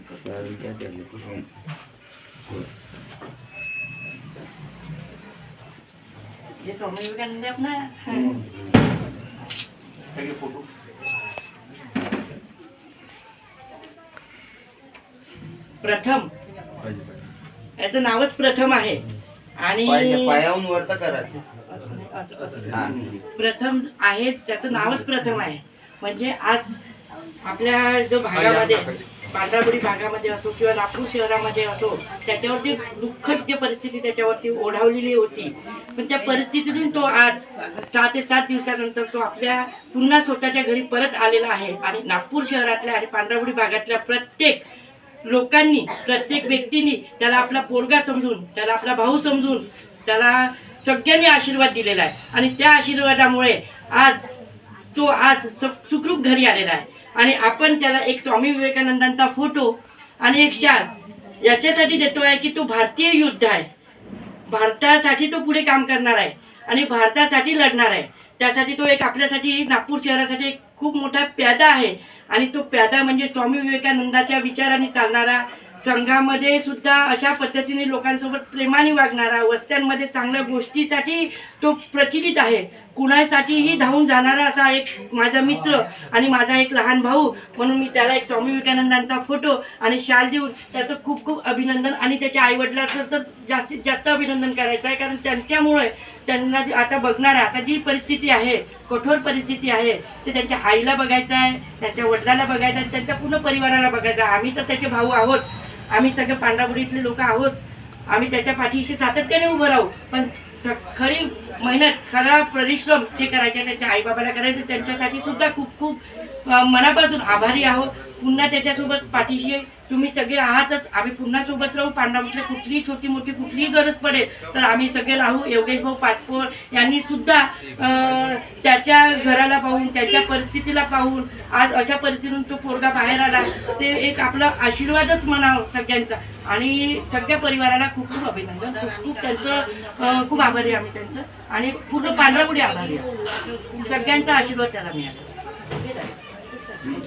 ये स्वामी विवेकानंद अपना फोटो प्रथम याचं नावच प्रथम आहे आणि पायावरून वरत करायचं प्रथम आहे, त्याचं नावच प्रथम आहे. म्हणजे आज आपल्या जो भागामध्ये पांढराबुडी भागामध्ये असो किंवा नागपूर शहरामध्ये असो, त्याच्यावरती दुःखद जी परिस्थिती त्याच्यावरती ओढावलेली होती, पण त्या परिस्थितीतून तो आज 6 ते 7 दिवसानंतर तो आपल्या पुन्हा स्वतःच्या घरी परत आलेला आहे. आणि नागपूर शहरातल्या आणि पांढराबुडी भागातल्या प्रत्येक लोकांनी, प्रत्येक व्यक्तींनी त्याला आपला पोरगा समजून, त्याला आपला भाऊ समजून, त्याला सगळ्यांनी आशीर्वाद दिलेला आहे. आणि त्या आशीर्वादामुळे आज तो सुखरूप घरी आलेला आहे. आणि आपण त्याला एक स्वामी विवेकानंदांचा फोटो आणि एक शाल याच्यासाठी देतो आहे की तो भारतीय योद्धा आहे, भारतासाठी तो पुढे काम करणार आहे आणि भारतासाठी लढणार आहे. त्यासाठी तो एक आपल्यासाठी नागपूर शहरासाठी एक खूप मोठा प्यादा आहे. आणि तो प्यादा म्हणजे स्वामी विवेकानंदाच्या विचारांनी चालणारा, संघामध्ये सुद्धा अशा पद्धतीने लोकांसोबत प्रेमाने वागणारा, वस्त्यांमध्ये चांगल्या गोष्टीसाठी तो प्रचलित आहे, कुणासाठीही धावून जाणारा असा एक माझा मित्र आणि माझा एक लहान भाऊ. म्हणून मी त्याला एक स्वामी विवेकानंदांचा फोटो आणि शाल देऊन त्याचं खूप खूप अभिनंदन आणि त्याच्या आईवडिलांचं तर जास्तीत जास्त अभिनंदन करायचं आहे. कारण त्यांच्यामुळे त्यांना आता बघणार आहे, आता जी परिस्थिती आहे, कठोर परिस्थिती आहे, ते त्यांच्या आईला बघायचं आहे, त्यांच्या वडिलांना बघायचं आहे, त्यांच्या पूर्ण परिवाराला बघायचं आहे. आम्ही तर त्याचे भाऊ आहोत, आम्ही सगळे पांढराबुडीतले लोक आहोत, आम्ही त्याच्या पाठीशी सातत्याने उभं राहू. पण खरी मेहनत, खरा परिश्रम ते करायचे, त्याच्या आईबाबाला करायचे. त्यांच्यासाठी सुद्धा खूप खूप मनापासून आभारी आहोत. पुन्हा त्याच्यासोबत पाठीशी तुम्ही सगळे आहातच, आम्ही पुन्हा सोबत राहू. पांढराबुडीला कुठलीही छोटी मोठी कुठलीही गरज पडेल तर आम्ही सगळे राहू. योगेश भाऊ पाचपोर यांनी सुद्धा त्याच्या घराला पाहून, त्याच्या परिस्थितीला पाहून आज अशा परिस्थितीतून तो पोरगा बाहेर आला, ते एक आपला आशीर्वादच म्हणावं सगळ्यांचा. आणि सगळ्या परिवाराला खूप खूप अभिनंदन, खूप खूप त्यांचं खूप आभारी आम्ही त्यांचं, आणि पूर्ण पांढराबुडी आभारी आहे. सगळ्यांचा आशीर्वाद त्याला मिळाला.